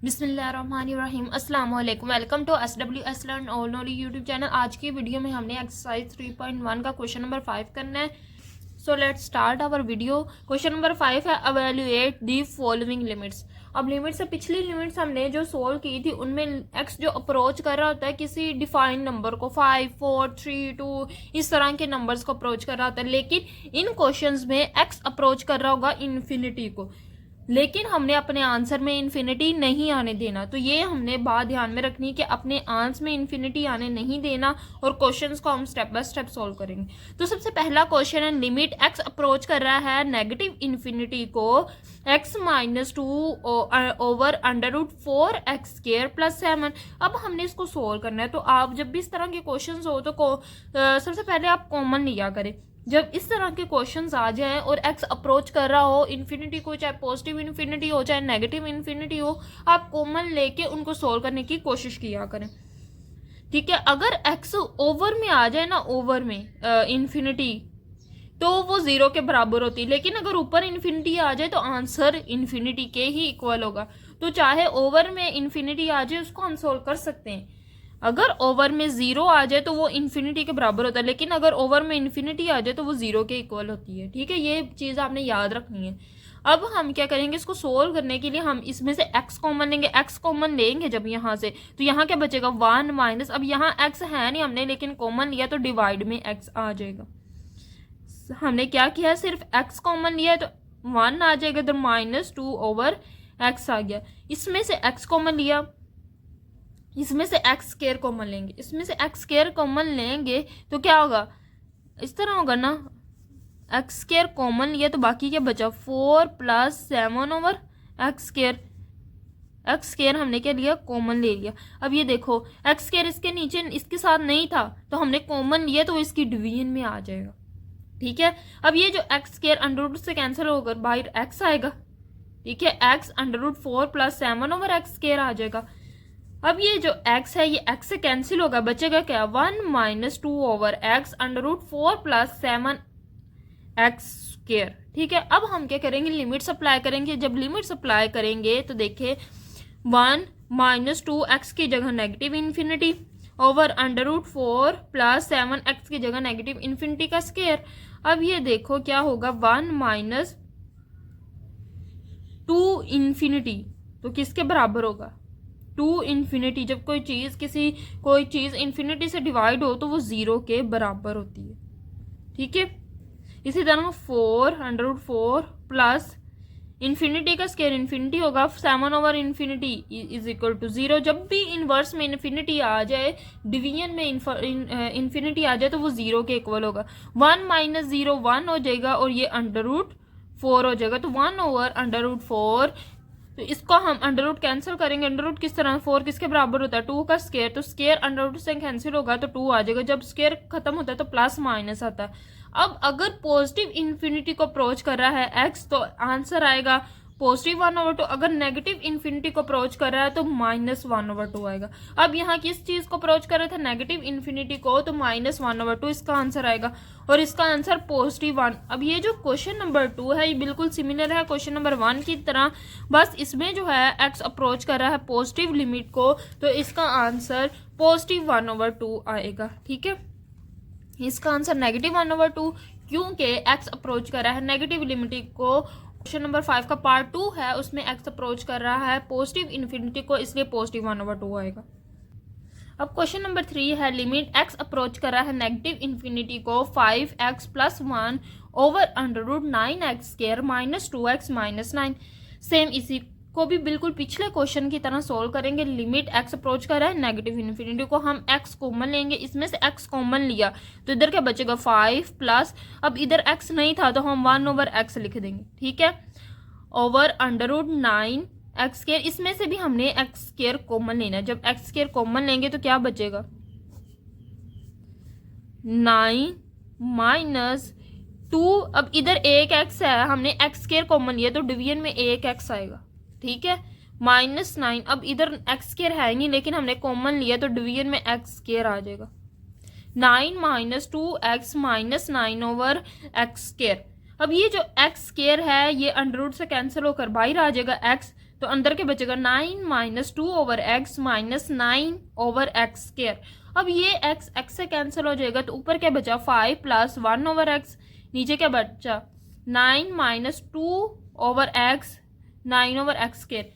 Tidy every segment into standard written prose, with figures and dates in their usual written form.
बिस्मिल्लाहिर्रहमानिर्रहीम अस्सलाम वालेकुम। Welcome to SWS learn all knowledge YouTube channel. आज की वीडियो में हमने एक्सरसाइज 3.1 का क्वेश्चन नंबर 5 करना है। So let's start our video. Question number 5 है एवेल्युएट दी फॉलोइंग लिमिट्स। अब लिमिट्स से पिछली लिमिट्स हमने जो सोल्व की थी उनमें एक्स जो अप्रोच कर रहा होता है किसी डिफाइंड नंबर को 5, 4, 3, 2 इस तरह के नंबर्स को अप्रोच कर रहा होता है, लेकिन इन क्वेश्चंस में एक्स अप्रोच कर रहा होगा इन्फिनिटी को, लेकिन हमने अपने आंसर में इन्फिनिटी नहीं आने देना। तो ये हमने बात ध्यान में रखनी कि अपने आंसर में इन्फिनिटी आने नहीं देना और क्वेश्चंस को हम स्टेप बाय स्टेप सॉल्व करेंगे। तो सबसे पहला क्वेश्चन है, लिमिट एक्स अप्रोच कर रहा है नेगेटिव इन्फिनिटी को x -2 over √4 x square plus 7। अब हमने इसको सोल्व करना है। तो आप जब भी इस तरह के क्वेश्चन हो तो सबसे पहले आप कॉमन लिया करें। जब इस तरह के क्वेश्चंस आ जाएं और एक्स अप्रोच कर रहा हो इन्फिनिटी को, चाहे पॉजिटिव इन्फिनिटी हो चाहे नेगेटिव इन्फिनिटी हो, आप कॉमन लेके उनको सोल्व करने की कोशिश किया करें। ठीक है, अगर एक्स ओवर में आ जाए ना, ओवर में इन्फिनिटी, तो वो 0 के बराबर होती है, लेकिन अगर ऊपर इन्फिनिटी आ जाए तो आंसर इन्फिनिटी के ही इक्वल होगा। तो चाहे ओवर में इन्फिनिटी आ जाए उसको हम सोल्व कर सकते हैं। अगर ओवर में 0 आ जाए तो वो इन्फिनिटी के बराबर होता है, लेकिन अगर ओवर में इन्फिनिटी आ जाए तो वो 0 के इक्वल होती है। ठीक है, ये चीज़ आपने याद रखनी है। अब हम क्या करेंगे, इसको सोल्व करने के लिए हम इसमें से x कॉमन लेंगे। x कॉमन लेंगे जब यहाँ से, तो यहाँ क्या बचेगा 1 माइनस, अब यहाँ x है नहीं हमने, लेकिन कॉमन लिया तो डिवाइड में x आ जाएगा। हमने क्या किया, सिर्फ x कॉमन लिया तो 1 आ जाएगा, तो -2 ओवर x आ गया। इसमें से x कॉमन लिया, इसमें से एक्स स्क्वायर कॉमन लेंगे, इसमें से एक्स स्क्वायर कॉमन लेंगे तो क्या होगा, इस तरह होगा ना, एक्स स्क्वायर कॉमन लिया तो बाकी क्या बचा 4 + 7 over x square. X square हमने क्या लिया, कॉमन ले लिया। अब ये देखो एक्स स्क्वायर इसके नीचे इसके साथ नहीं था तो हमने कॉमन लिया तो इसकी डिवीजन में आ जाएगा। ठीक है, अब ये जो एक्स स्क्वायर अंडर से कैंसिल होकर बाहर एक्स आएगा। ठीक है, एक्स √4 + 7 ओवर एक्स स्क्वायर आ जाएगा। अब ये जो x है ये x से कैंसिल होगा, बचेगा क्या 1 -2 ओवर x √4 + 7 x स्क्वायर। ठीक है, अब हम क्या करेंगे, लिमिट अप्लाई करेंगे। जब लिमिट अप्लाई करेंगे तो देखिए 1 -2 x की जगह नेगेटिव इन्फिनिटी ओवर √4 + 7 x की जगह नेगेटिव इन्फिनिटी का स्क्वायर। अब ये देखो क्या होगा 1 -2 इन्फिनिटी, तो किसके बराबर होगा 2 इन्फिनिटी। जब कोई चीज़ इन्फिनिटी से डिवाइड हो तो वो 0 के बराबर होती है। ठीक है, इसी तरह 4 √4 प्लस इन्फिनिटी का स्क्वायर इन्फिनिटी होगा, 7 over infinity is equal to 0। जब भी इन्वर्स में इन्फिनिटी आ जाए, डिवीजन में इन्फिनिटी आ जाए तो वो 0 के इक्वल होगा। 1 - 0 1 हो जाएगा और ये √4 हो जाएगा, तो 1 ओवर √4। तो इसको हम अंडर रूट कैंसिल करेंगे। अंडर रूट किस तरह, 4 किसके बराबर होता है 2 का स्क्वायर, तो स्क्वायर अंडर रूट से कैंसिल होगा तो 2 आ जाएगा। जब स्क्वायर खत्म होता है तो प्लस माइनस आता है। अब अगर पॉजिटिव इन्फिनिटी को अप्रोच कर रहा है x तो आंसर आएगा +1/2। अगर नेगेटिव इन्फिनिटी को अप्रोच कर रहा है तो -1/2 आएगा। अब यहाँ किस चीज को अप्रोच कर रहे थे, नेगेटिव इन्फिनिटी को, तो -1/2 इसका आंसर आएगा और इसका आंसर +1। अब ये जो क्वेश्चन नंबर 2 है ये बिल्कुल सिमिलर है क्वेश्चन नंबर 1 की तरह, बस इसमें जो है x अप्रोच कर रहा है पॉजिटिव लिमिट को, तो इसका आंसर +1/2 आएगा। ठीक है, इसका आंसर -1/2 क्योंकि x अप्रोच कर रहा है नेगेटिव लिमिट को। क्वेश्चन नंबर 5 का पार्ट 2 है, उसमें x अप्रोच कर रहा है पॉजिटिव इन्फिनिटी को, इसलिए +1/2 आएगा। अब क्वेश्चन नंबर 3 है, लिमिट x अप्रोच कर रहा है नेगेटिव इन्फिनिटी को 5x + 1 over √9x² - 2x - 9। Same इसी को भी बिल्कुल पिछले क्वेश्चन की तरह सोल्व करेंगे। लिमिट x अप्रोच कर रहा है नेगेटिव इन्फिनिटी को, हम x कॉमन लेंगे, इसमें से x कॉमन लिया तो इधर क्या बचेगा 5 प्लस, अब इधर x नहीं था तो हम 1 ओवर x लिख देंगे। ठीक है, ओवर √9x², इसमें से भी हमने x² कॉमन लेना है। जब x² कॉमन लेंगे तो क्या बचेगा 9 - 2। अब इधर एक x है, हमने x² कॉमन लिया तो डिवीजन में एक x आएगा। ठीक है, -9। अब इधर x² है नहीं लेकिन हमने कॉमन लिया तो डिवीजन में x² आ जाएगा। 9 - 2x - 9 ओवर x²। अब ये जो x² है ये अंडर रूट से कैंसिल होकर बाहर आ जाएगा x, तो अंदर के बचेगा 9 minus 2 over x minus 9 over x square. अब ये एक्स एक्स से कैंसिल हो जाएगा तो ऊपर क्या बचा 5 प्लस 1 ओवर एक्स, नीचे क्या बचा 9 minus 2 over x 9 over x square.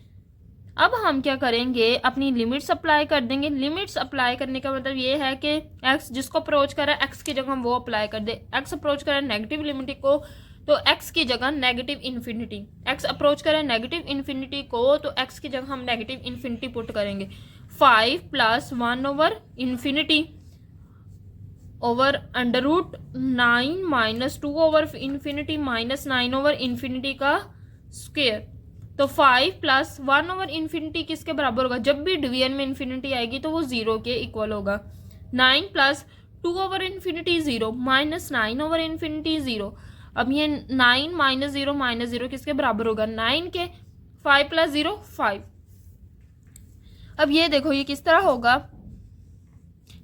अब हम क्या करेंगे, अपनी लिमिट्स अप्लाई कर देंगे। लिमिट्स अप्लाई करने का मतलब ये है कि एक्स जिसको अप्रोच कर रहा है एक्स की जगह हम वो अप्लाई कर दे। एक्स अप्रोच कर रहा है नेगेटिव लिमिट को तो एक्स की जगह नेगेटिव इन्फिनिटी, एक्स अप्रोच कर रहा है नेगेटिव इन्फिनिटी को तो एक्स की जगह हम नेगेटिव इन्फिनिटी पुट करेंगे। 5 plus 1 over infinity over under root 9 minus 2 over infinity minus 9 over infinity का स्क्वायर। तो 5 प्लस 1 ओवर इन्फिनिटी किसके बराबर होगा, जब भी डिवीजन में इन्फिनिटी आएगी तो वो 0 के इक्वल होगा। 9 plus 2 over infinity 0 minus 9 over infinity 0। अब ये 9 माइनस 0 किसके बराबर होगा 9 के। 5 प्लस 0 5। अब ये देखो ये किस तरह होगा,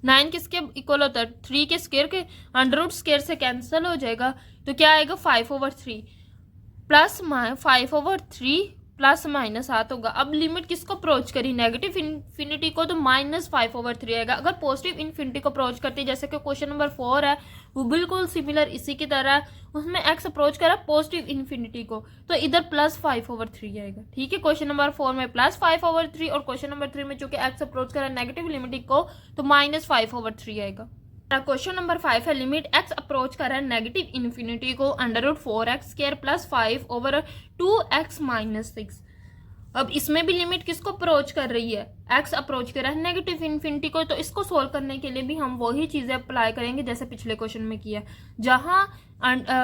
9 किसके इक्वल होता है 3 के स्क्वायर के, अंडर रूट स्क्वायर से कैंसिल हो जाएगा तो क्या आएगा 5 over 3 plus 5 over 3 plus minus 7 होगा। अब लिमिट किसको अप्रोच करी नेगेटिव इन्फिनिटी को तो माइनस 5 ओवर 3 आएगा। अगर पॉजिटिव इन्फिनिटी को अप्रोच करती है जैसे कि क्वेश्चन नंबर 4 है वो बिल्कुल सिमिलर इसी की तरह है, उसमें एक्स अप्रोच करा पॉजिटिव इन्फिनिटी को तो इधर प्लस 5 ओवर 3 आएगा। ठीक है, क्वेश्चन नंबर 4 में प्लस 5 ओवर 3 और क्वेश्चन नंबर 3 में चूंकि एक्स अप्रोच करा नेगेटिव लिमिट को तो माइनस 5 ओवर 3 आएगा। क्वेश्चन नंबर 5 है लिमिट एक्स अप्रोच कर रहा है नेगेटिव इन्फिनिटी को under root 4x square plus 5 over 2x minus 6। अब इसमें भी लिमिट किसको अप्रोच कर रही है, एक्स अप्रोच कर रहा है नेगेटिव इन्फिनिटी को, तो इसको सोल्व करने के लिए भी हम वही चीजें अप्लाई करेंगे जैसे पिछले क्वेश्चन में किया। जहां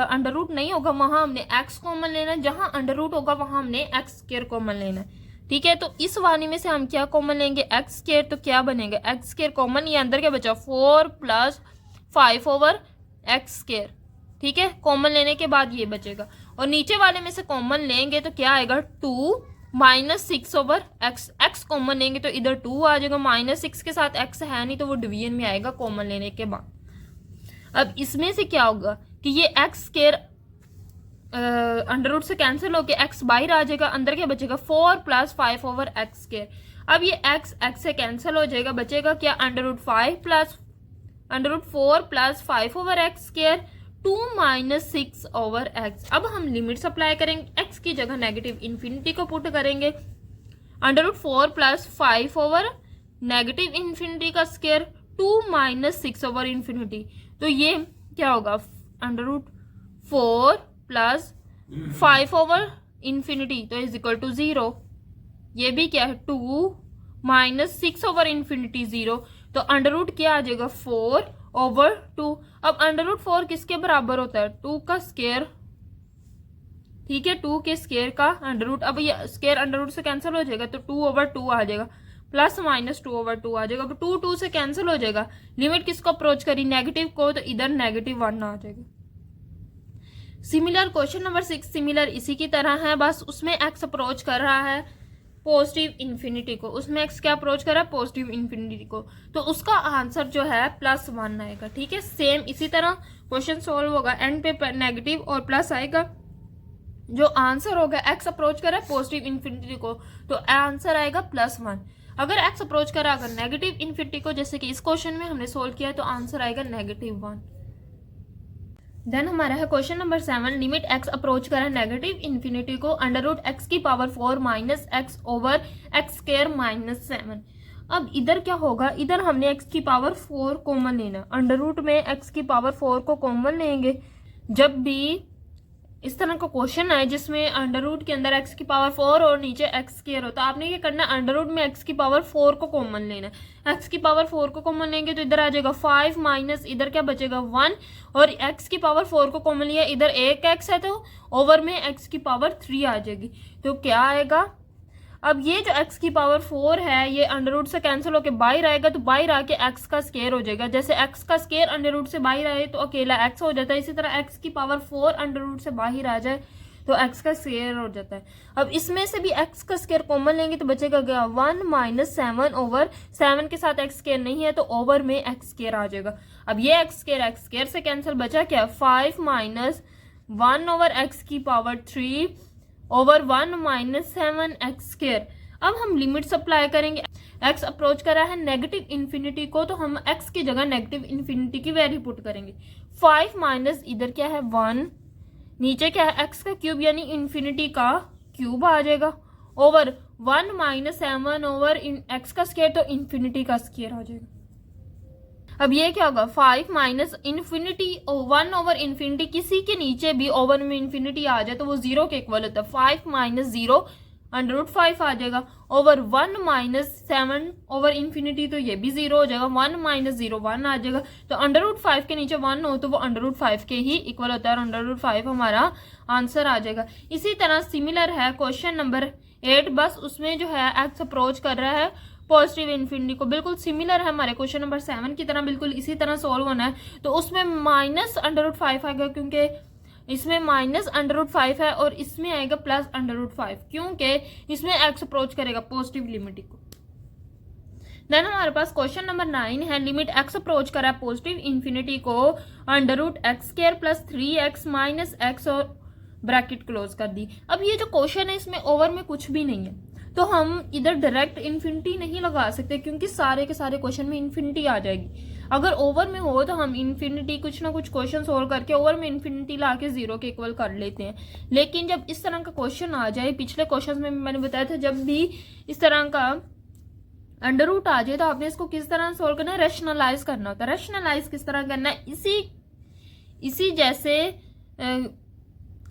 अंडर रूट नहीं होगा वहां हमने एक्स कॉमन लेना है, जहां अंडर रूट होगा वहां हमने एक्स स्क्वायर कॉमन लेना है। ठीक है, तो इस वाले में से हम क्या कॉमन लेंगे एक्स स्क्वायर, तो क्या बनेगा एक्स स्क्वायर कॉमन, ये अंदर क्या बचा 4 प्लस 5 ओवर एक्स स्क्वायर। ठीक है, कॉमन लेने के बाद ये बचेगा और नीचे वाले में से कॉमन लेंगे तो क्या आएगा 2 minus 6 over x. X common लेंगे तो इधर 2 आ जाएगा, माइनस 6 के साथ एक्स है नहीं तो वो डिवीजन में आएगा कॉमन लेने के बाद। अब इसमें से क्या होगा कि ये एक्स स्क्वायर अंडर रूट से कैंसिल होके एक्स बाहर आ जाएगा, अंदर क्या बचेगा 4 प्लस 5 ओवर एक्स स्क्वायर। अब ये एक्स एक्स से कैंसिल हो जाएगा, बचेगा क्या under root 4 plus 5 over x square 2 minus 6 over x. अब हम लिमिट्स अप्लाई करेंगे, एक्स की जगह नेगेटिव इन्फिनिटी को पुट करेंगे। Under root 4 plus 5 over negative infinity का स्क्वायर 2 माइनस 6 ओवर इन्फिनिटी, तो ये क्या होगा under root 4 plus 5 over infinity तो इज इक्वल टू 0। ये भी क्या है 2 माइनस 6 ओवर इन्फिनिटी 0, तो अंडर रूट क्या आ जाएगा 4 ओवर 2। अब अंडर रूट 4 किसके बराबर होता है 2 का स्क्वायर। ठीक है, 2 के स्क्वायर का अंडर रूट, अब ये स्क्वायर अंडर रूट से कैंसिल हो जाएगा तो 2 ओवर 2 आ जाएगा, प्लस माइनस 2 ओवर 2 आ जाएगा। अब 2 से कैंसिल हो जाएगा, लिमिट किसको अप्रोच करी नेगेटिव को तो इधर नेगेटिव 1 आ जाएगा। सिमिलर क्वेश्चन नंबर 6 सिमिलर इसी की तरह है, बस उसमें एक्स अप्रोच कर रहा है पॉजिटिव इन्फिनिटी को, उसमें एक्स क्या अप्रोच कर रहा है पॉजिटिव इन्फिनिटी को, तो उसका आंसर जो है प्लस 1 आएगा। ठीक है, सेम इसी तरह क्वेश्चन सोल्व होगा, एंड पे नेगेटिव और प्लस आएगा। जो आंसर होगा एक्स अप्रोच कर रहा है पॉजिटिव इन्फिनिटी को तो आंसर आएगा प्लस 1। अगर एक्स अप्रोच करा अगर नेगेटिव इन्फिनिटी को जैसे कि इस क्वेश्चन में हमने सोल्व किया तो आंसर आएगा -1। देन हमारा है question number 7 limit x approach करा नेगेटिव इन्फिनिटी को अंडर रूट एक्स की power 4 minus x over x square minus 7। अब इधर क्या होगा, इधर हमने एक्स की पावर 4 कॉमन लेना, अंडर रूट में एक्स की पावर 4 को कॉमन लेंगे। जब भी इस तरह का क्वेश्चन है जिसमें अंडर रूट के अंदर एक्स की पावर 4 और नीचे एक्स स्क्वायर होता है, आपने क्या करना है अंडर रूट में एक्स की पावर 4 को कॉमन लेना है। एक्स की पावर 4 को कॉमन लेंगे तो इधर आ जाएगा 5 माइनस इधर क्या बचेगा 1, और एक्स की पावर 4 को कॉमन लिया इधर एक एक्स है तो ओवर में एक्स की पावर 3 आ जाएगी, तो क्या आएगा। अब ये जो x की पावर 4 है ये अंडर रूट से कैंसिल होकर बाहर आएगा तो बाहर आके x का स्क्वायर हो जाएगा। जैसे x का स्क्वायर अंडर रूट से बाहर आए तो अकेला x हो जाता है, इसी तरह x की पावर 4 अंडर रूट से बाहर आ जाए तो x का स्क्वायर हो जाता है। अब इसमें से भी x का स्क्वायर कॉमन लेंगे तो बचेगा क्या 1 माइनस 7 ओवर 7 के साथ x स्क्वायर नहीं है तो ओवर में x स्क्वायर आ जाएगा। अब ये x स्क्वायर से कैंसिल बचा क्या 5 माइनस 1 ओवर x की power 3 over 1 minus 7 x square. अब हम लिमिट्स अप्लाई करेंगे। एक्स अप्रोच कर रहा है नेगेटिव इन्फिनिटी को, तो हम एक्स की जगह नेगेटिव इन्फिनिटी की वैल्यू पुट करेंगे। 5 माइनस इधर क्या है 1, नीचे क्या है एक्स का क्यूब यानी इन्फिनिटी का क्यूब आ जाएगा, ओवर 1 माइनस 7 ओवर एक्स का स्क्वायर, तो इन्फिनिटी का स्क्वायर आ जाएगा। अब ये क्या होगा 5 माइनस इन्फिनिटी 1 ओवर इन्फिनिटी, किसी के नीचे भी ओवर में इन्फिनिटी आ जाए तो वो 0 के इक्वल होता है। 5 माइनस 0 √5 आ जाएगा, ओवर 1 माइनस 7 ओवर इन्फिनिटी, तो ये भी 0 हो जाएगा। 1 माइनस 0 1 आ जाएगा, तो √5 के नीचे 1 हो तो वो √5 के ही इक्वल होता है और √5 हमारा आंसर आ जाएगा। इसी तरह सिमिलर है क्वेश्चन नंबर 8, बस उसमें जो है एक्स अप्रोच कर रहा है पॉजिटिव इन्फिनिटी को, बिल्कुल सिमिलर है हमारे क्वेश्चन नंबर 7 की तरह, बिल्कुल इसी तरह सोल्व होना है। तो उसमें माइनस √5 आएगा, क्योंकि इसमें माइनस √5 है और इसमें आएगा प्लस √5, क्योंकि इसमें एक्स अप्रोच करेगा पॉजिटिव लिमिट को। देन हमारे पास क्वेश्चन नंबर 9 है, लिमिट एक्स अप्रोच करा पॉजिटिव इन्फिनिटी को √x² plus 3x minus x और ब्रैकेट क्लोज कर दी। अब ये जो क्वेश्चन है इसमें ओवर में कुछ भी नहीं है, तो हम इधर डायरेक्ट इन्फिनिटी नहीं लगा सकते, क्योंकि सारे के सारे क्वेश्चन में इन्फिनिटी आ जाएगी। अगर ओवर में हो तो हम इन्फिनिटी कुछ ना कुछ क्वेश्चन सोल्व करके ओवर में इन्फिनिटी ला के 0 के इक्वल कर लेते हैं। लेकिन जब इस तरह का क्वेश्चन आ जाए, पिछले क्वेश्चन में मैंने बताया था जब भी इस तरह का अंडर रूट आ जाए तो आपने इसको किस तरह सोल्व करना है, रैशनलाइज करना होता है। रैशनलाइज किस तरह करना है,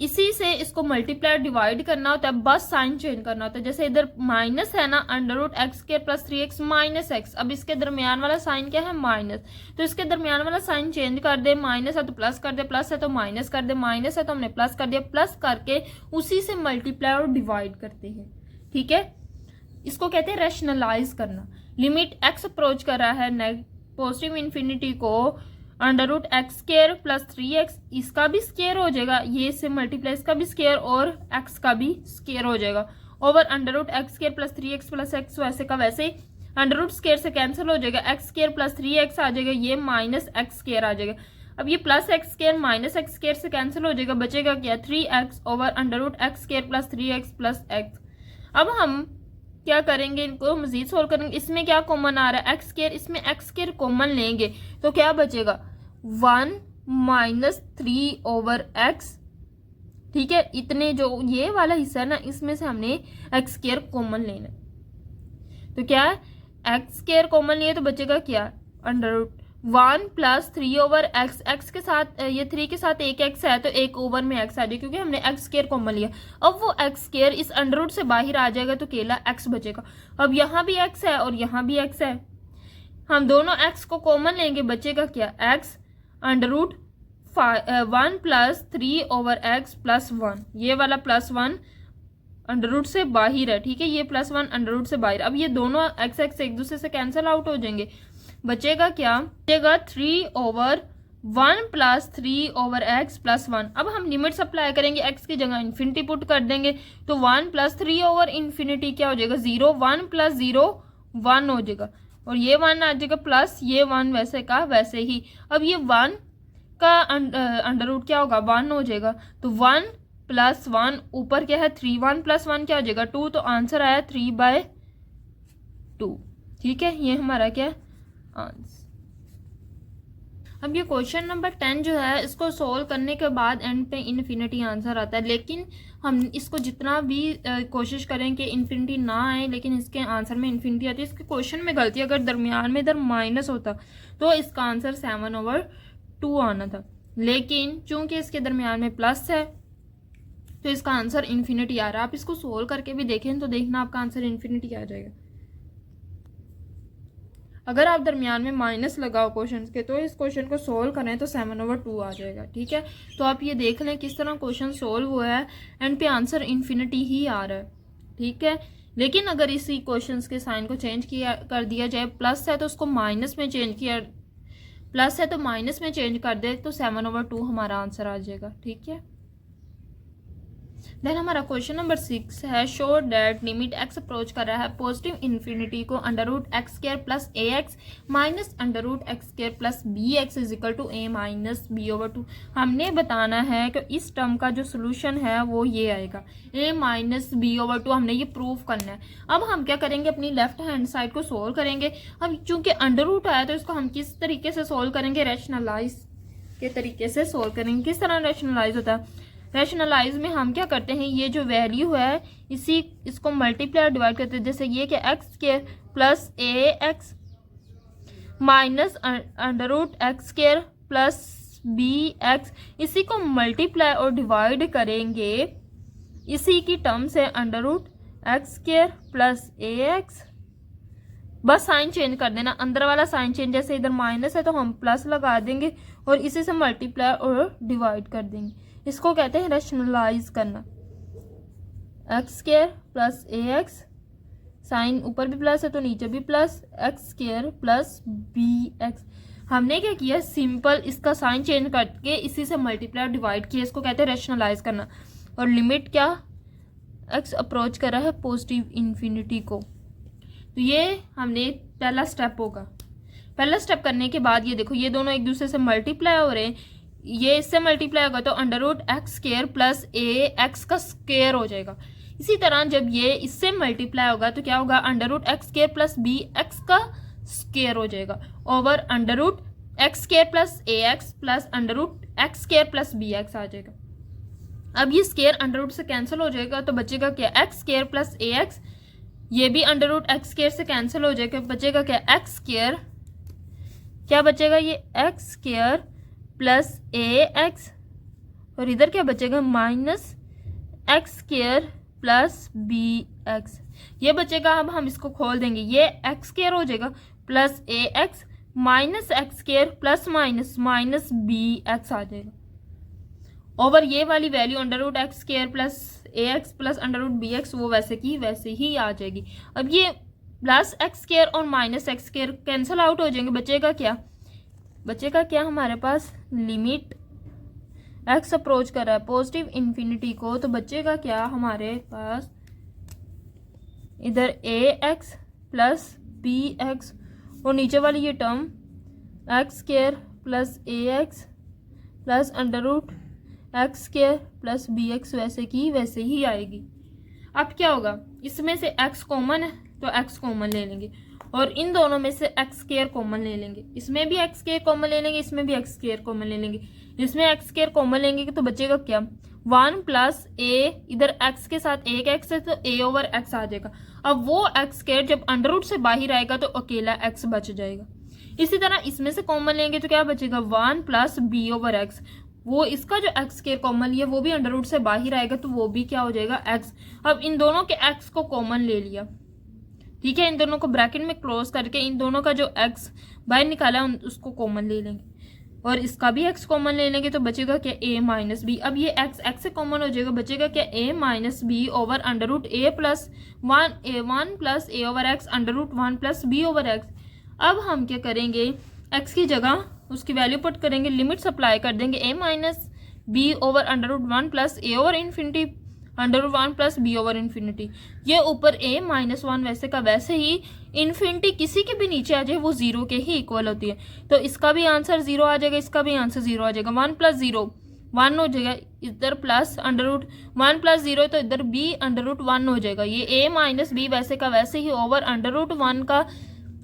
इसी से इसको मल्टीप्लाई डिवाइड करना होता है, बस साइन चेंज करना होता है। जैसे इधर माइनस है ना, √x² plus 3x minus x, अब इसके दरमियान वाला साइन क्या है माइनस, तो इसके दरमियान वाला साइन चेंज कर दे, माइनस है तो प्लस कर दे, प्लस है तो माइनस कर दे, माइनस है तो हमने प्लस कर दिया, प्लस करके उसी से मल्टीप्लाई और डिवाइड करते हैं। ठीक है, इसको कहते हैं रैशनलाइज करना। लिमिट एक्स अप्रोच कर रहा है पॉजिटिव इन्फिनिटी को √x² प्लस 3x, इसका भी स्क्वायर हो जाएगा, ये से मल्टीप्लाई इसका भी स्क्वायर और x का भी स्क्वायर हो जाएगा, over √x² plus 3x plus x, वैसे का वैसे √² से कैंसिल हो जाएगा, x² प्लस 3x आ जाएगा, ये माइनस x² आ जाएगा। अब ये प्लस x² माइनस x² से कैंसिल हो जाएगा, बचेगा क्या 3x over √x² plus 3x plus x। अब हम क्या करेंगे, इनको मजीद सोल्व करेंगे। इसमें क्या कॉमन आ रहा है x², इसमें x² कॉमन लेंगे तो क्या बचेगा 1 माइनस 3 ओवर x। ठीक है, इतने जो ये वाला हिस्सा है ना, इसमें से हमने x² कॉमन लेना, तो क्या है x² कॉमन लिए तो बचेगा क्या √1 प्लस 3 ओवर x, x के साथ ये 3 के साथ एक x है तो एक ओवर में x आ जाए, क्योंकि हमने x² कॉमन लिया। अब वो x² इस √ से बाहर आ जाएगा तो केवल x बचेगा। अब यहाँ भी x है और यहाँ भी x है, हम दोनों x को कॉमन लेंगे, बचेगा क्या x √1 plus 3 over x plus 1, ये वाला प्लस 1 √ से बाहर है। ठीक है, ये प्लस 1 √ से बाहर। अब ये दोनों x एक दूसरे से कैंसिल आउट हो जाएंगे, बचेगा क्या, बचेगा 3 over 1 plus 3 over x plus 1। अब हम लिमिट्स अप्लाई करेंगे, x की जगह इन्फिनिटी पुट कर देंगे, तो 1 प्लस 3 ओवर इन्फिनिटी क्या हो जाएगा 0, 1 प्लस 0 1 हो जाएगा, और ये 1 आ जाएगा प्लस ये 1 वैसे का वैसे ही। अब ये 1 का √ क्या होगा 1 हो जाएगा, तो 1 प्लस 1 ऊपर क्या है 3, 1 प्लस 1 क्या हो जाएगा 2, तो आंसर आया 3/2। ठीक है, ये हमारा क्या आंसर। अब ये क्वेश्चन नंबर 10 जो है, इसको सोल्व करने के बाद एंड पे इन्फिनिटी आंसर आता है, लेकिन हम इसको जितना भी कोशिश करें कि इन्फिनिटी ना आए, लेकिन इसके आंसर में इन्फिनिटी आती है। इसके क्वेश्चन में गलती, अगर दरमियान में इधर माइनस होता तो इसका आंसर 7/2 आना था, लेकिन चूंकि इसके दरमियान में प्लस है तो इसका आंसर इन्फिनिटी आ रहा है। आप इसको सोल्व करके भी देखें तो देखना आपका आंसर इन्फिनिटी आ जाएगा। अगर आप दरमियान में माइनस लगाओ क्वेश्चन के तो इस क्वेश्चन को सोल्व करें तो 7/2 आ जाएगा। ठीक है, तो आप ये देख लें किस तरह क्वेश्चन सोल्व हुआ है, एंड पे आंसर इन्फिनिटी ही आ रहा है। ठीक है, लेकिन अगर इसी क्वेश्चन के साइन को चेंज कर दिया जाए, प्लस है तो उसको माइनस में चेंज किया, प्लस है तो माइनस में चेंज कर दे तो 7/2 हमारा आंसर आ जाएगा। ठीक है, देन हमारा क्वेश्चन नंबर 6 है, show that limit x approach कर रहा है पॉजिटिव इन्फिनिटी को under root x square plus A x minus under root x square plus B x is equal to a minus B over 2। हमने बताना है कि इस टर्म का जो सोल्यूशन है वो ये आएगा ए माइनस बी ओवर 2। हमने ये प्रूव करना है। अब हम क्या करेंगे, अपनी लेफ्ट हैंड साइड को सोल्व करेंगे। अब चूंकि अंडर रूट आया तो इसको हम किस तरीके से सोल्व करेंगे, रैशनलाइज के तरीके से सोल्व करेंगे। किस तरह रैशनलाइज होता है, रैशनलाइज में हम क्या करते हैं, ये जो वैल्यू है इसको मल्टीप्लाई और डिवाइड करते हैं। जैसे ये कि एक्स स्क्र प्लस ए x minus under root x square plus B X, इसी को मल्टीप्लाई और डिवाइड करेंगे इसी की टर्म से under root x square plus ए एक्स। बस साइन चेंज कर देना, अंदर वाला साइन चेंज, जैसे इधर माइनस है तो हम प्लस लगा देंगे और इसी से मल्टीप्लाई और डिवाइड कर देंगे। इसको कहते हैं रैशनलाइज करना। एक्स स्क्र प्लस ए एक्स, साइन ऊपर भी प्लस है तो नीचे भी plus, x square plus B x. हमने क्या किया, सिंपल इसका साइन चेंज करके इसी से मल्टीप्लाई डिवाइड किया। इसको कहते हैं रैशनलाइज करना। और लिमिट क्या, एक्स अप्रोच कर रहा है पॉजिटिव इन्फिनिटी को, तो ये हमने पहला स्टेप होगा। पहला स्टेप करने के बाद ये देखो, ये दोनों एक दूसरे से मल्टीप्लाई हो रहे हैं, ये इससे मल्टीप्लाई होगा तो under root x square plus ए एक्स का स्क्वायर हो जाएगा। इसी तरह जब ये इससे मल्टीप्लाई होगा तो क्या होगा, under root x square plus B X का स्क्वायर हो जाएगा over under root x square plus ए X plus under root x square plus B X आ जाएगा। अब ये स्क्वायर अंडर रूट से कैंसिल हो जाएगा तो बचेगा क्या, एक्स स्क्र प्लस ए एक्स। ये भी अंडर रूट एक्स स्क्र से कैंसिल हो जाएगा, बचेगा क्या, एक्स स्क्र, क्या बचेगा, ये एक्स स्क्र प्लस ए एक्स, और इधर क्या बचेगा, minus x square plus B x. ये बचेगा। अब हम इसको खोल देंगे, ये एक्स स्क्र हो जाएगा प्लस ए x minus x square plus minus minus B X आ जाएगा ओवर ये वाली value under root x square plus ए X plus under root B X, वो वैसे की वैसे ही आ जाएगी। अब ये प्लस एक्स स्क्र और minus x square cancel out हो जाएंगे, बचेगा क्या, बचेगा क्या हमारे पास, लिमिट एक्स अप्रोच कर रहा है पॉजिटिव इन्फिनिटी को, तो बचेगा क्या हमारे पास, इधर A X plus B X और नीचे वाली ये टर्म एक्स स्क्र प्लस ए X plus under root x square plus B X वैसे की वैसे ही आएगी। अब क्या होगा, इसमें से x कॉमन है तो x कॉमन ले लेंगे और इन दोनों में से एक्स स्क्र कॉमन ले लेंगे, इसमें भी एक्स स्क्र कॉमन ले लेंगे, इसमें भी एक्स स्क्र कॉमन ले लेंगे। इसमें एक्स स्क्र कॉमन लेंगे तो बचेगा क्या, 1 प्लस ए, इधर एक्स के साथ एक एक्स है तो ए ओवर एक्स आ जाएगा। अब वो एक्स स्क्र जब अंडर रूट से बाहर आएगा तो अकेला एक्स बच जाएगा। इसी तरह इसमें से कॉमन लेंगे तो क्या बचेगा, 1 प्लस बी ओवर एक्स, वो इसका जो एक्स स्क्र कॉमन लिया वो भी अंडर रूट से बाहर आएगा तो वो भी क्या हो जाएगा, एक्स। अब इन दोनों के एक्स को कॉमन ले लिया, ठीक है, इन दोनों को ब्रैकेट में क्लोज करके इन दोनों का जो एक्स बाहर निकाला उसको कॉमन ले लेंगे और इसका भी एक्स कॉमन ले लेंगे तो बचेगा क्या, ए माइनस बी। अब ये एक्स एक्स से कॉमन हो जाएगा, बचेगा क्या, A minus B over under root A plus 1 plus A over X under root 1 plus B over x. अब हम क्या करेंगे, एक्स की जगह उसकी वैल्यू पुट करेंगे, लिमिट सप्लाई कर देंगे, A minus B over under root 1 plus A over infinity under root 1 plus B over infinity. ये ऊपर ए माइनस 1 वैसे का वैसे ही, इन्फिनिटी किसी के भी नीचे आ जाए वो 0 के ही इक्वल होती है, तो इसका भी आंसर 0 आ जाएगा, इसका भी आंसर 0 आ जाएगा। 1 प्लस 0 1 हो जाएगा, इधर प्लस अंडर रूट 1 प्लस 0 तो इधर बी अंडर रूट 1 हो जाएगा। ये ए माइनस बी वैसे का वैसे ही ओवर अंडर रूट 1 का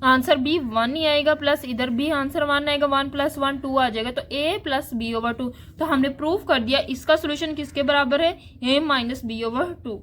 आंसर भी 1 ही आएगा, प्लस इधर भी आंसर 1 आएगा, 1 प्लस 1 2 आ जाएगा, तो a प्लस बी ओवर 2। तो हमने प्रूफ कर दिया इसका सोल्यूशन किसके बराबर है, a माइनस बी ओवर 2।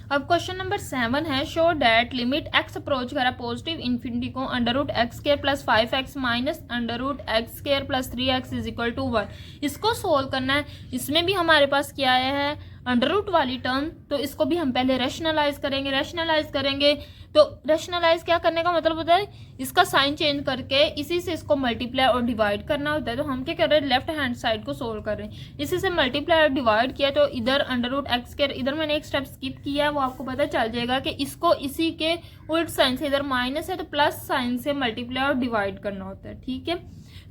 अब क्वेश्चन नंबर 7 है, show that limit x approach करा पॉजिटिव इन्फिनिटी को under root x square plus 5x minus under root x square plus 3x is equal to 1। इसको सोल्व करना है। इसमें भी हमारे पास क्या आया है, अंडर रूट वाली टर्म, तो इसको भी हम पहले रैशनलाइज करेंगे। तो रैशनलाइज क्या करने का मतलब होता है, इसका साइन चेंज करके इसी से इसको मल्टीप्लाई और डिवाइड करना होता है। तो हम क्या कर रहे हैं, लेफ्ट हैंड साइड को सोल्व कर रहे हैं, इसी से मल्टीप्लाई और डिवाइड किया तो इधर अंडर रूट एक्स स्क्र, इधर मैंने एक स्टेप स्किप किया है, वो आपको पता चल जाएगा कि इसको इसी के उल्ट साइन से, इधर माइनस है तो प्लस साइन से मल्टीप्लाई और डिवाइड करना होता है, ठीक है।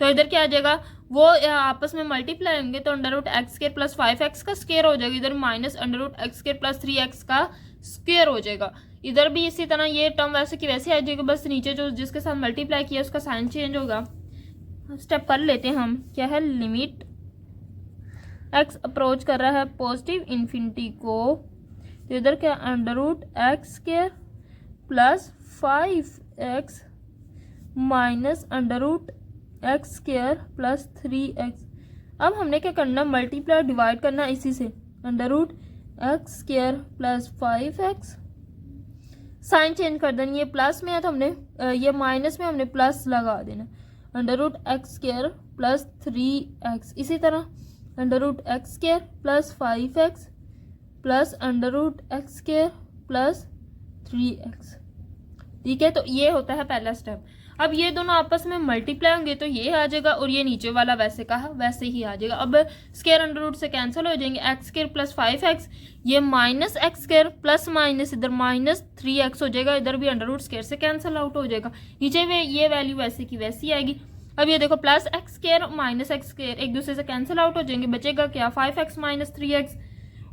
तो इधर क्या आ जाएगा, वो आपस में मल्टीप्लाई होंगे तो under root x square plus 5x का स्क्वायर हो जाएगा, इधर minus under root x square plus 3x का स्क्वायर हो जाएगा। इधर भी इसी तरह ये टर्म वैसे की वैसे आ जाएगी, बस नीचे जो जिसके साथ मल्टीप्लाई किया उसका साइन चेंज होगा। स्टेप कर लेते हैं हम, क्या है, लिमिट x अप्रोच कर रहा है पॉजिटिव इन्फिनिटी को, तो इधर क्या under root x square plus 5x minus under root x square plus 3x। अब हमने क्या करना, मल्टीप्लाई डिवाइड करना इसी से, under root x square plus 5x, sign change कर देना, ये प्लस में है तो हमने ये माइनस में हमने प्लस लगा देना, under root x square plus 3x। इसी तरह under root x square plus 5x plus under root x square plus 3x। ठीक है, तो ये होता है पहला स्टेप। अब ये दोनों आपस में मल्टीप्लाई होंगे तो ये आ जाएगा और ये नीचे वाला वैसे कहा वैसे ही आ जाएगा। अब स्क्वायर अंडर रूट से कैंसिल हो जाएंगे, एक्स स्क्वायर प्लस 5x, ये minus x square plus minus इधर माइनस 3x हो जाएगा, इधर भी अंडर रूट स्क्वायर से कैंसिल आउट हो जाएगा, नीचे में ये वैल्यू वैसे की वैसी आएगी। अब ये देखो plus x square minus x square एक दूसरे से कैंसिल आउट हो जाएंगे, बचेगा क्या, 5x माइनस 3x,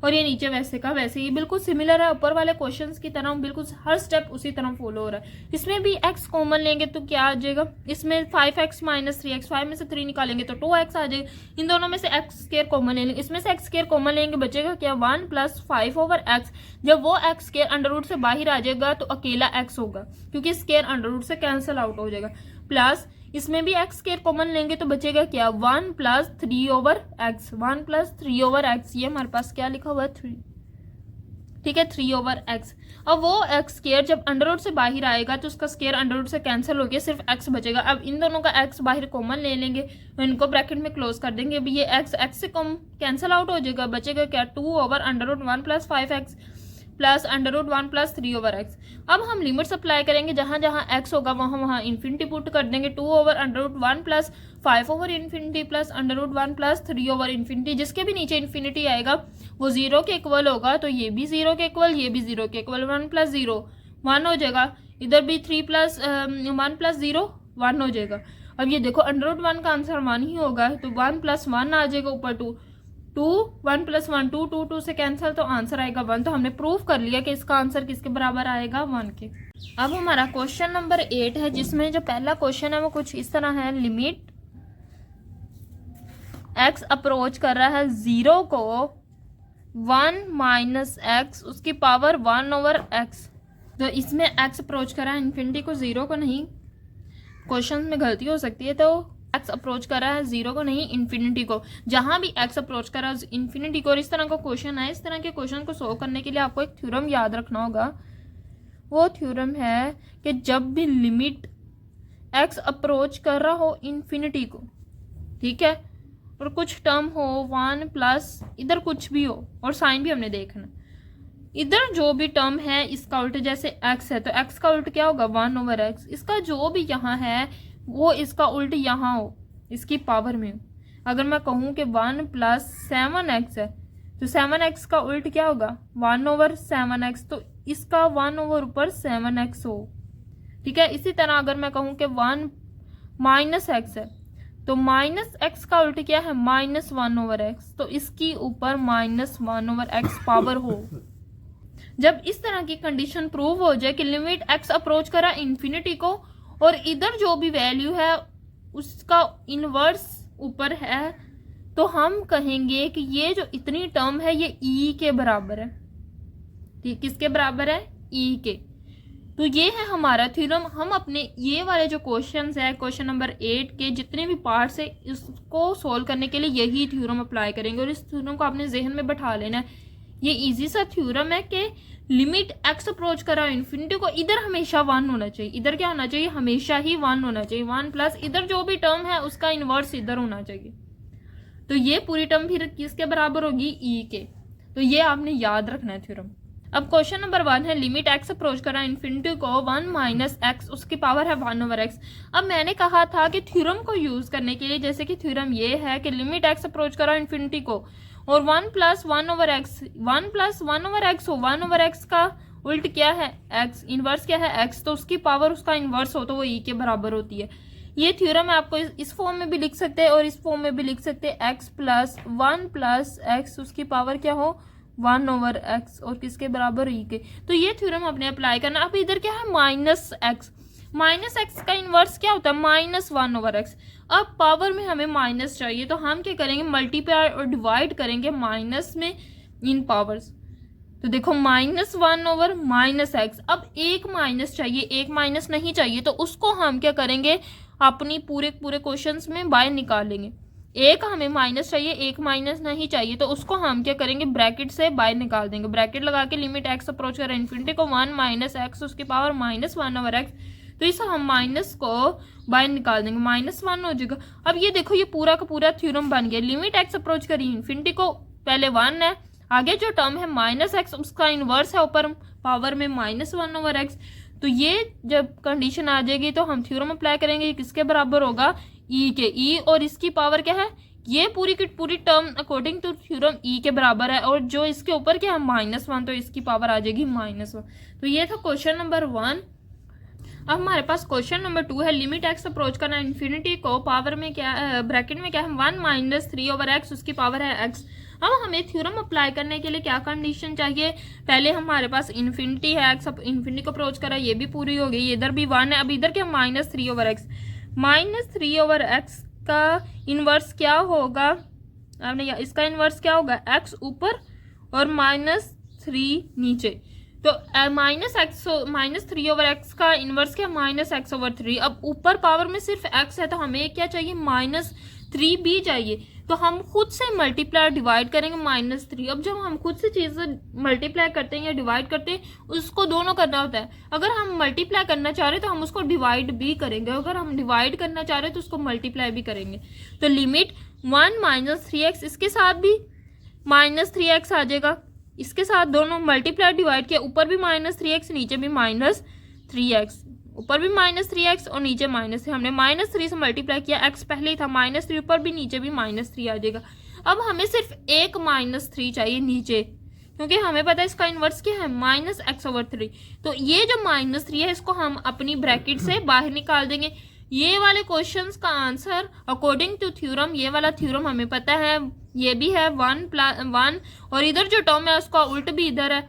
और ये नीचे वैसे का वैसे ही बिल्कुल सिमिलर है ऊपर वाले क्वेश्चंस की तरह, बिल्कुल हर स्टेप उसी तरह फॉलो हो रहा है। इसमें भी x कॉमन लेंगे तो क्या आ जाएगा, इसमें 5x माइनस 3x, 5 में से 3 निकालेंगे तो 2x आ जाएगा, इन दोनों में से x स्क्वायर कॉमन ले लेंगे, इसमें से x स्क्वायर कॉमन लेंगे, बचेगा क्या 1 प्लस 5 ओवर x। जब वो x स्क्वायर अंडर रूट से बाहर आ जाएगा तो अकेला x होगा क्योंकि स्क्वायर अंडर रूट से कैंसिल आउट हो जाएगा, प्लस इसमें भी x स्क्वायर कॉमन लेंगे तो बचेगा क्या 1 plus 3 over x, 1 plus 3 over x, ये हमारे पास क्या लिखा हुआ है 3, ठीक है 3 ओवर x। अब वो x स्क्वायर जब अंडर रूट से बाहर आएगा तो उसका स्क्वायर अंडर रूट से कैंसिल हो गया, सिर्फ x बचेगा। अब इन दोनों का x बाहर कॉमन ले लेंगे, इनको ब्रैकेट में क्लोज कर देंगे, अभी ये x से कम कैंसिल आउट हो जाएगा, बचेगा क्या 2 over under root 1 plus 5x plus under root 1 plus 3 over x। अब हम लिमिट्स अप्लाई करेंगे, जहां जहां x होगा वहां इन्फिनिटी पुट कर देंगे, 2 over under root 1 plus 5 over infinity plus under root 1 plus 3 over infinity, जिसके भी नीचे इन्फिनिटी आएगा वो 0 के इक्वल होगा, तो ये भी 0 के इक्वल, ये भी 0 के इक्वल, 1 प्लस 0 1 हो जाएगा, इधर भी 3 प्लस 1 प्लस 0 1 हो जाएगा। अब ये देखो अंडर रूट 1 का आंसर 1 ही होगा, तो 1 प्लस 1 आ जाएगा ऊपर 2, 1 प्लस 1 2, 2 2 से कैंसिल तो आंसर आएगा 1। तो हमने प्रूव कर लिया कि इसका आंसर किसके बराबर आएगा 1 के। अब हमारा क्वेश्चन नंबर 8 है, जिसमें जो पहला क्वेश्चन है वो कुछ इस तरह है, लिमिट x अप्रोच कर रहा है 0 को 1 माइनस एक्स उसकी पावर 1 ओवर x। तो इसमें x अप्रोच कर रहा है इन्फिनिटी को, 0 को नहीं, क्वेश्चन में गलती हो सकती है, तो x अप्रोच कर रहा है 0 को नहीं इन्फिनिटी को, जहां भी x अप्रोच कर रहा है इन्फिनिटी को। और इस तरह का क्वेश्चन है, इस तरह के क्वेश्चन को सोल्व करने के लिए आपको एक थ्योरम याद रखना होगा, वो थ्योरम है कि जब भी लिमिट x अप्रोच कर रहा हो इन्फिनिटी को, ठीक है, और कुछ टर्म हो 1 प्लस इधर कुछ भी हो, और साइन भी हमने देखना, इधर जो भी टर्म है इसका उल्ट, जैसे x है तो x का उल्ट क्या होगा 1 ओवर x, इसका जो भी यहाँ है वो इसका उल्ट यहाँ हो, इसकी पावर में। अगर मैं कहूँ कि 1 प्लस 7x है तो 7x का उल्ट क्या होगा 1 ओवर 7x, तो इसका 1 ओवर ऊपर 7x हो, ठीक है। इसी तरह अगर मैं कहूँ कि 1 माइनस x है तो माइनस x का उल्ट क्या है माइनस 1 ओवर x, तो इसकी ऊपर माइनस 1 ओवर x पावर हो। जब इस तरह की कंडीशन प्रूव हो जाए कि लिमिट x अप्रोच करा इन्फिनिटी को और इधर जो भी वैल्यू है उसका इनवर्स ऊपर है, तो हम कहेंगे कि ये जो इतनी टर्म है ये e के बराबर है, ठीक, किसके बराबर है e के। तो ये है हमारा थ्योरम। हम अपने ये वाले जो क्वेश्चंस है क्वेश्चन नंबर 8 के जितने भी पार्ट्स है इसको सोल्व करने के लिए यही थ्योरम अप्लाई करेंगे, और इस थ्योरम को आपने जहन में बैठा लेना है। ये इजी सा थ्योरम है कि लिमिट x अप्रोच करा इन्फिनिटी को, इधर हमेशा 1 होना चाहिए, इधर क्या होना चाहिए हमेशा ही 1 होना चाहिए, 1 प्लस इधर जो भी टर्म है उसका इनवर्स इधर होना चाहिए। तो ये पूरी टर्म फिर किसके बराबर होगी e के, तो ये आपने याद रखना है थ्योरम। अब क्वेश्चन नंबर 1 है, लिमिट x अप्रोच करा इन्फिनिटी को 1 माइनस एक्स उसकी पावर है 1 ओवर x। अब मैंने कहा था कि थ्योरम को यूज करने के लिए, जैसे कि थ्योरम ये है कि लिमिट x अप्रोच करा इन्फिनिटी को और 1 plus 1 over x, 1 plus 1 over x हो, 1 ओवर एक्स का उल्ट क्या है x, इनवर्स क्या है x, तो उसकी पावर उसका इनवर्स हो तो वो e के बराबर होती है। ये थ्योरम आपको इस फॉर्म में भी लिख सकते हैं और इस फॉर्म में भी लिख सकते हैं, एक्स प्लस 1 प्लस एक्स उसकी पावर क्या हो 1 ओवर एक्स और किसके बराबर ई के। तो ये थ्योरम आपने अप्लाई करना। अब इधर क्या है माइनस एक्स का इन्वर्स क्या होता है -1 ओवर एक्स। अब पावर में हमें माइनस चाहिए तो हम क्या करेंगे मल्टीप्लाई और डिवाइड करेंगे माइनस में इन पावर्स। तो देखो -1 ओवर -x। अब एक माइनस चाहिए, एक माइनस नहीं चाहिए तो उसको हम क्या करेंगे अपनी पूरे क्वेश्चंस में बाय निकालेंगे। एक हमें माइनस चाहिए, एक माइनस नहीं चाहिए तो उसको हम क्या करेंगे ब्रैकेट से बाय निकाल देंगे। ब्रैकेट लगा के लिमिट x अप्रोच कर इन्फिनिटी को 1 -x उसकी पावर -1 ओवर x। तो इस हम माइनस को बाय निकाल देंगे, -1 हो जाएगा। अब ये देखो ये पूरा का पूरा थ्योरम बन गया। लिमिट x अप्रोच करी इन्फिनिटी को, पहले 1 है, आगे जो टर्म है -x उसका इन्वर्स है ऊपर पावर में -1 ओवर x। तो ये जब कंडीशन आ जाएगी तो हम थ्योरम अप्लाई करेंगे, किसके बराबर होगा ई के। ई और इसकी पावर क्या है, ये पूरी की पूरी टर्म अकॉर्डिंग टू थ्योरम ई के बराबर है और जो इसके ऊपर क्या है -1 तो इसकी पावर आ जाएगी -1। तो ये था क्वेश्चन नंबर 1। अब हमारे पास क्वेश्चन नंबर 2 है। लिमिट x अप्रोच करना इन्फिनिटी को, पावर में क्या ब्रैकेट में क्या है 1 - 3 ओवर x उसकी पावर है x। अब हमें थ्योरम अप्लाई करने के लिए क्या कंडीशन चाहिए, पहले हमारे पास इन्फिनिटी है, x इन्फिनिटी को अप्रोच करा, ये भी पूरी हो गई, इधर भी 1 है। अब इधर क्या -3 ओवर x। -3 ओवर x का इन्वर्स क्या होगा, आपने इसका इन्वर्स क्या होगा x ऊपर और -3 नीचे। तो -3 ओवर एक्स का इन्वर्स क्या -x ओवर 3। अब ऊपर पावर में सिर्फ x है तो हमें क्या चाहिए -3 भी चाहिए। तो हम खुद से मल्टीप्लाई डिवाइड करेंगे -3। अब जब हम खुद से चीज़ें मल्टीप्लाई करते हैं या डिवाइड करते हैं उसको दोनों करना होता है। अगर हम मल्टीप्लाई करना चाह रहे हैं तो हम उसको डिवाइड भी करेंगे, अगर हम डिवाइड करना चाह रहे हैं तो उसको मल्टीप्लाई भी करेंगे। तो लिमिट 1 - 3x, इसके साथ भी -3x आ जाएगा, इसके साथ दोनों मल्टीप्लाई डिवाइड किया, ऊपर भी -3x नीचे भी -3x, ऊपर भी -3x और नीचे -3। हमने -3 से मल्टीप्लाई किया, x पहले ही था, -3 ऊपर भी नीचे भी -3 आ जाएगा। अब हमें सिर्फ एक -3 चाहिए नीचे, क्योंकि हमें पता है इसका इन्वर्स क्या है -x ओवर 3। तो ये जो -3 है इसको हम अपनी ब्रैकेट से बाहर निकाल देंगे। ये वाले क्वेश्चंस का आंसर अकॉर्डिंग टू थ्योरम, ये वाला थ्योरम हमें पता है, ये भी है 1 और इधर जो टर्म है उसका उल्ट भी इधर है।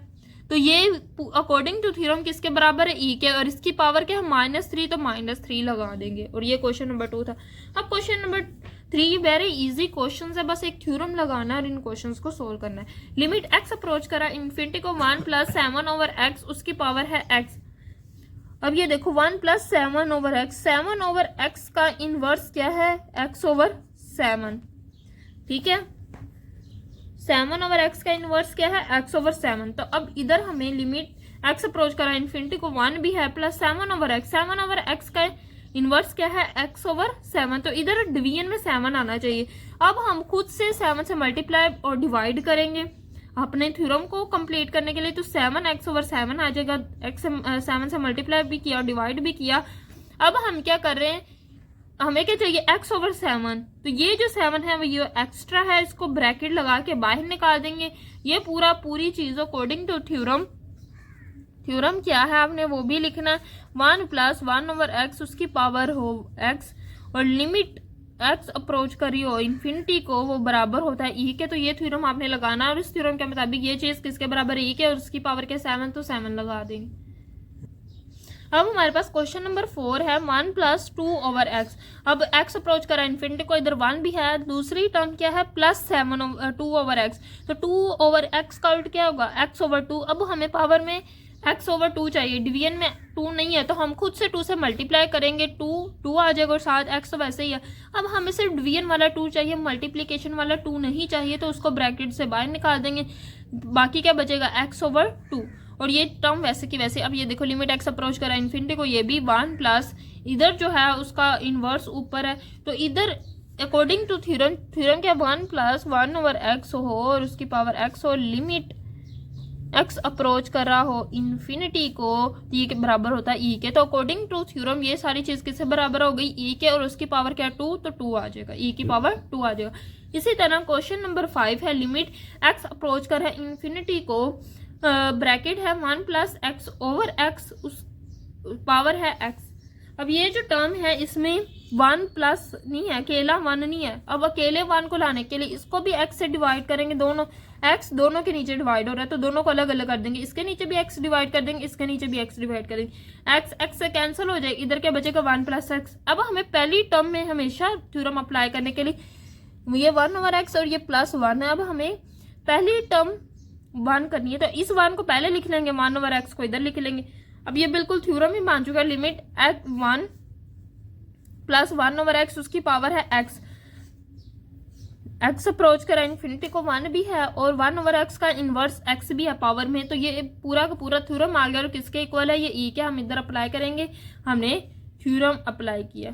तो ये अकॉर्डिंग टू थ्योरम किसके बराबर है ई के और इसकी पावर क्या है -3 तो -3 लगा देंगे। और ये क्वेश्चन नंबर 2 था। अब question number 3 very easy question है, बस एक थ्योरम लगाना और इन क्वेश्चंस को सोल्व करना है। लिमिट x अप्रोच करा इन्फिनिटी को 1 + 7 ओवर x उसकी पावर है x। अब ये देखो 1 + 7 ओवर x, 7 ओवर x का इन्वर्स क्या है x ओवर 7, ठीक है। 7 ओवर x का इन्वर्स क्या है x ओवर 7। तो अब इधर हमें लिमिट x अप्रोच करा इन्फिनिटी को 1 भी है plus 7 over x, 7 over x का इन्वर्स क्या है x ओवर 7। तो इधर डिवीजन में 7 आना चाहिए। अब हम खुद से 7 से मल्टीप्लाई और डिवाइड करेंगे अपने थ्योरम को कंप्लीट करने के लिए। तो 7x ओवर 7 आ जाएगा, x 7 से मल्टीप्लाई भी किया और डिवाइड भी किया। अब हम क्या कर रहे हैं, हमें क्या चाहिए x ओवर 7। तो ये जो 7 है वो ये एक्स्ट्रा है, इसको ब्रैकेट लगा के बाहर निकाल देंगे। ये पूरी चीज अकॉर्डिंग टू थ्योरम, थ्योरम क्या है आपने वो भी लिखना। 1 + 1 ओवर x उसकी पावर हो x और लिमिट x अप्रोच करी हो इन्फिनिटी को, वो बराबर होता है ई के। तो ये थ्योरम आपने लगाना और इस थ्योरम के मुताबिक ये चीज किसके बराबर है ई के और उसकी पावर के 7, तो 7 लगा देंगे। अब हमारे पास क्वेश्चन नंबर 4 है 1 + 2 ओवर x। अब x अप्रोच करा इन्फिनिटी को, इधर 1 भी है, दूसरी टर्म क्या है +2 ओवर x। तो 2 ओवर x का उल्ट क्या होगा x ओवर 2। अब हमें पावर में x ओवर 2 चाहिए, डिवीजन में 2 नहीं है तो हम खुद से 2 से मल्टीप्लाई करेंगे, 2 आ जाएगा और साथ x तो वैसे ही है। अब हमें सिर्फ डिवीजन वाला 2 चाहिए, मल्टीप्लीकेशन वाला 2 नहीं चाहिए, तो उसको ब्रैकेट से बाहर निकाल देंगे। बाकी क्या बचेगा x ओवर 2 और ये टर्म वैसे की वैसे। अब ये देखो लिमिट x अप्रोच करा इन्फिनिटी को, ये भी 1 प्लस इधर जो है उसका इन्वर्स ऊपर है। तो इधर अकॉर्डिंग टू थ्योरम क्या 1 + 1 ओवर x हो और उसकी पावर x हो, लिमिट x अप्रोच कर रहा हो इन्फिनिटी को, ये के बराबर होता है ई के। तो अकॉर्डिंग टू थ्योरम ये सारी चीज किससे बराबर हो गई ई के और उसकी पावर क्या 2, तो 2 आ जाएगा, ई की पावर 2 आ जाएगा। इसी तरह क्वेश्चन नंबर 5 है लिमिट x अप्रोच कर है इन्फिनिटी को, ब्रैकेट है 1 + x ओवर x उस पावर है x। अब ये जो टर्म है इसमें वन प्लस नहीं है, अकेला वन नहीं है। अब अकेले वन को लाने के लिए इसको भी एक्स से डिवाइड करेंगे, दोनों एक्स दोनों के नीचे डिवाइड हो रहा है तो दोनों को अलग अलग कर देंगे, इसके नीचे भी एक्स डिवाइड कर देंगे, इसके नीचे भी एक्स डिवाइड करेंगे, एक्स एक्स से कैंसिल हो जाए, इधर क्या बचेगा वन प्लस एक्स। अब हमें पहली टर्म में हमेशा थ्योरम अप्लाई करने के लिए ये वन ओवर एक्स और ये प्लस वन है, अब हमें पहली टर्म वन करनी है तो इस वन को पहले लिख लेंगे, वन ओवर एक्स को इधर लिख लेंगे। अब ये बिल्कुल थ्योरम ही मान चुका है, limit x one plus one over x उसकी पावर है एक्स, एक्स अप्रोच करा इन्फिनिटी को वन भी है और वन ओवर एक्स का इनवर्स एक्स भी है पावर में, तो ये पूरा का पूरा थ्योरम आ गया। और किसके इक्वल है, ये ई के, हम इधर अप्लाई करेंगे, हमने थ्योरम अप्लाई किया,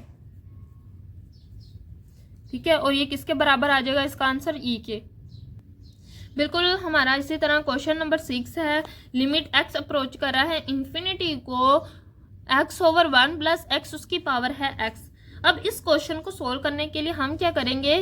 ठीक है। और ये किसके बराबर आ जाएगा, इसका आंसर ई के बिल्कुल हमारा। इसी तरह क्वेश्चन नंबर 6 है, लिमिट एक्स अप्रोच कर रहा है इन्फिनिटी को x over one plus x उसकी पावर है एक्स। अब इस क्वेश्चन को सोल्व करने के लिए हम क्या करेंगे,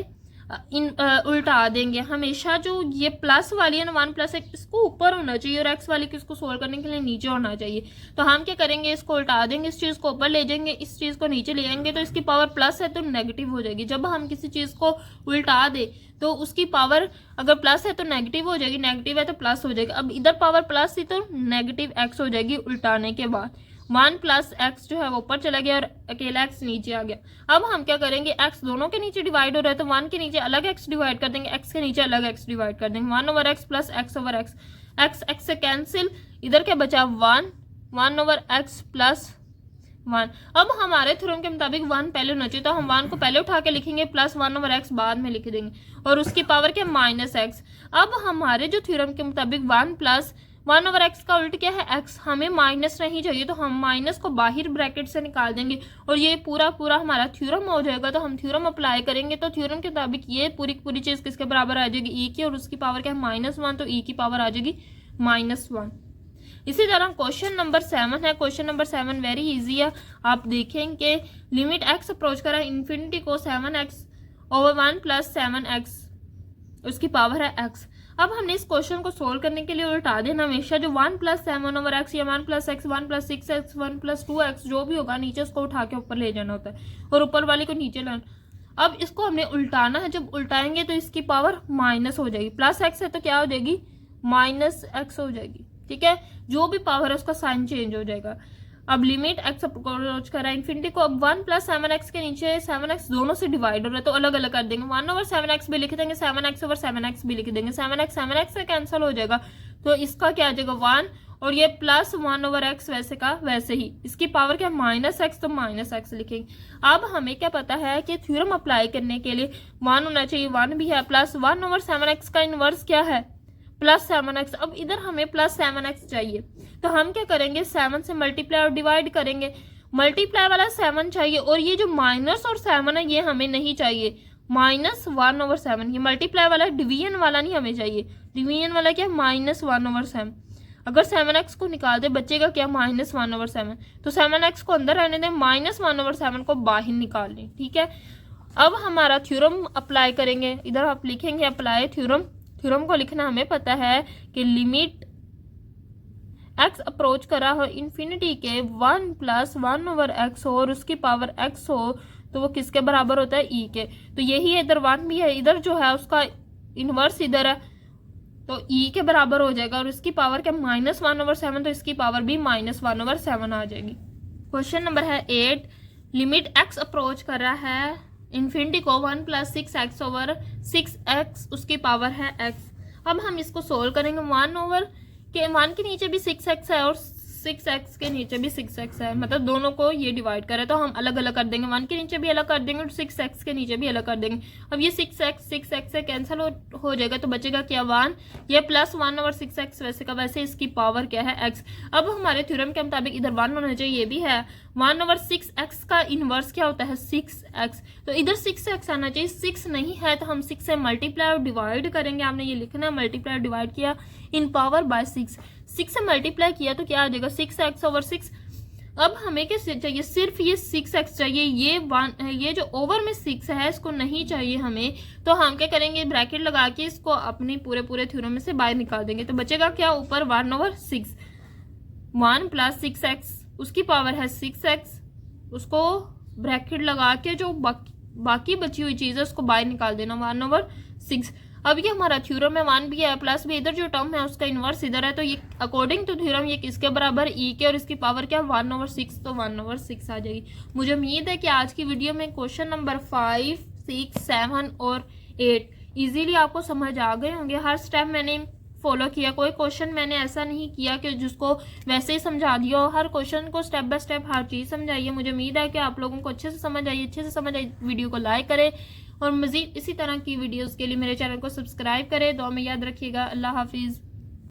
उल्टा देंगे। हमेशा जो ये प्लस वाली है ना वन प्लस एक्स, इसको ऊपर होना चाहिए और एक्स वाली को इसको सोल्व करने के लिए नीचे होना चाहिए। तो हम क्या करेंगे, इसको उल्टा देंगे, इस चीज़ को ऊपर ले जाएंगे, इस चीज़ को नीचे ले जाएंगे, तो इसकी पावर प्लस है तो नेगेटिव हो जाएगी। जब हम किसी चीज़ को उल्टा दे तो उसकी पावर अगर प्लस है तो नेगेटिव हो जाएगी, नेगेटिव है तो प्लस हो जाएगी। अब इधर पावर प्लस थी तो नेगेटिव एक्स हो जाएगी उल्टाने के बाद। वन प्लस एक्स जो है वो ऊपर चला गया और अकेला एक्स नीचे आ गया। अब हम क्या करेंगे, एक्स दोनों के नीचे डिवाइड हो रहा है तो वन के नीचे अलग एक्स डिवाइड कर देंगे, एक्स के नीचे अलग एक्स डिवाइड कर देंगे, one over x plus x over x, x x से कैंसिल, इधर क्या बचा one, one over x plus one. अब हमारे थ्योरम के मुताबिक वन पहले होना चाहिए तो हम वन को पहले उठा के लिखेंगे, प्लस वन ओवर एक्स बाद में लिख देंगे और उसकी पावर क्या माइनस एक्स। अब हमारे जो थ्योरम के मुताबिक one plus one over x का उल्ट क्या है एक्स, हमें माइनस नहीं चाहिए तो हम माइनस को बाहर ब्रैकेट से निकाल देंगे और ये पूरा पूरा हमारा थ्योरम हो जाएगा। तो हम थ्योरम अप्लाई करेंगे तो थ्योरम के मुताबिक ये पूरी पूरी चीज़ किसके बराबर आ जाएगी, ई की, और उसकी पावर क्या है माइनस वन, तो ई की पावर आ जाएगी माइनस वन। इसी तरह क्वेश्चन नंबर 7 है, क्वेश्चन नंबर 7 वेरी इजी है। आप देखेंगे लिमिट एक्स अप्रोच करा इन्फिनिटी को 7x over one plus 7x उसकी पावर है एक्स। अब हमने इस क्वेश्चन को सोल्व करने के लिए उल्टा देना, हमेशा जो वन प्लस 7 ओवर एक्स या one plus x, one plus 6x, one plus 2x जो भी होगा नीचे उसको उठा के ऊपर ले जाना होता है और ऊपर वाले को नीचे लाना। अब इसको हमने उल्टाना है, जब उल्टाएंगे तो इसकी पावर माइनस हो जाएगी, प्लस एक्स है तो क्या हो जाएगी माइनस एक्स हो जाएगी, ठीक है। जो भी पावर है उसका साइन चेंज हो जाएगा। अब लिमिट एक्स अप्रोच करा इन्फिनिटी को, अब वन प्लस 7x के नीचे 7x दोनों से डिवाइड हो रहा है तो अलग अलग कर देंगे, वन ओवर 7x भी लिख देंगे, 7x ओवर 7x भी लिख देंगे, 7x से कैंसिल हो जाएगा तो इसका क्या आ जाएगा वन, और ये प्लस वन ओवर एक्स वैसे का वैसे ही, इसकी पावर क्या माइनस एक्स तो माइनस एक्स लिखेंगे। अब हमें क्या पता है कि थ्योरम अप्लाई करने के लिए वन होना चाहिए, वन भी है, प्लस वन ओवर 7x का इनवर्स क्या है प्लस 7x। अब इधर हमें प्लस 7x चाहिए तो हम क्या करेंगे, 7 से मल्टीप्लाई और डिवाइड करेंगे, मल्टीप्लाई वाला 7 चाहिए और ये जो माइनस और 7 है ये हमें नहीं चाहिए, माइनस वन ओवर 7, ये मल्टीप्लाई वाला डिवीजन वाला नहीं हमें चाहिए, डिवीजन वाला क्या माइनस वन ओवर 7। अगर 7x को निकाल दे बचेगा क्या माइनस वन ओवर 7, तो 7x को अंदर रहने दें, माइनस वन ओवर 7 को बाहर निकाल लें, ठीक है। अब हमारा थ्योरम अप्लाई करेंगे, इधर आप लिखेंगे अप्लाई थ्योरम। थ्योरम को लिखना हमें पता है कि लिमिट एक्स अप्रोच करा हो इन्फिनिटी के one plus one over x हो और उसकी पावर एक्स हो तो वो किसके बराबर होता है ई के। तो यही है, इधर वन भी है, इधर जो है उसका इनवर्स इधर है तो ई के बराबर हो जाएगा और इसकी पावर क्या माइनस वन ओवर 7, तो इसकी पावर भी माइनस वन ओवर 7 आ जाएगी। क्वेश्चन नंबर है 8, लिमिट एक्स अप्रोच कर रहा है इन्फिनिटी को one plus 6x over 6x उसकी पावर है x। अब हम इसको सोल्व करेंगे, वन के नीचे भी 6x है और 6x के नीचे भी 6x है, मतलब दोनों को ये डिवाइड करें तो हम अलग अलग कर देंगे, 1 के नीचे भी अलग कर देंगे और 6x के नीचे भी अलग कर देंगे। अब ये 6x से कैंसिल हो जाएगा तो बचेगा क्या 1, ये प्लस 1 ओवर 6x वैसे का वैसे, इसकी पावर क्या है x। अब हमारे थ्योरम के मुताबिक इधर 1 होना चाहिए, ये भी है, 1 ओवर 6x का इनवर्स क्या होता है 6x, तो इधर 6x आना चाहिए, 6 नहीं है तो हम 6 से मल्टीप्लाई और डिवाइड करेंगे, आपने ये लिखना है मल्टीप्लाई और डिवाइड किया इन पावर बाय 6 से मल्टीप्लाई किया तो क्या आ जाएगा 6x ओवर 6। अब हमें क्या चाहिए, सिर्फ ये 6x चाहिए, ये जो ओवर में 6 है इसको नहीं चाहिए हमें, तो हम क्या करेंगे ब्रैकेट लगा के इसको अपनी पूरे थ्योरम में से बाहर निकाल देंगे तो बचेगा क्या ऊपर 1 ओवर 6, 1 प्लस 6x उसकी पावर है 6x, उसको ब्रैकेट लगा के जो बाकी बची हुई चीज़ है उसको बाहर निकाल देना 1/6। अब ये हमारा थ्योरम है, 1 भी है प्लस भी, इधर जो टर्म है उसका इन्वर्स इधर है, तो ये अकॉर्डिंग टू थ्योरम ये किसके बराबर, ई के, और इसकी पावर क्या 1/6, तो 1/6 आ जाएगी। मुझे उम्मीद है कि आज की वीडियो में क्वेश्चन नंबर 5, 6, 7 और 8 इजीली आपको समझ आ गए होंगे। हर स्टेप मैंने फॉलो किया, कोई क्वेश्चन मैंने ऐसा नहीं किया कि जिसको वैसे ही समझा दिया हो, हर क्वेश्चन को स्टेप बाय स्टेप हर चीज़ समझाई है। मुझे उम्मीद है कि आप लोगों को अच्छे से समझ आई। वीडियो को लाइक करें और मज़ीद इसी तरह की वीडियोस के लिए मेरे चैनल को सब्सक्राइब करें। दुआ में याद रखिएगा। अल्लाह हाफिज़।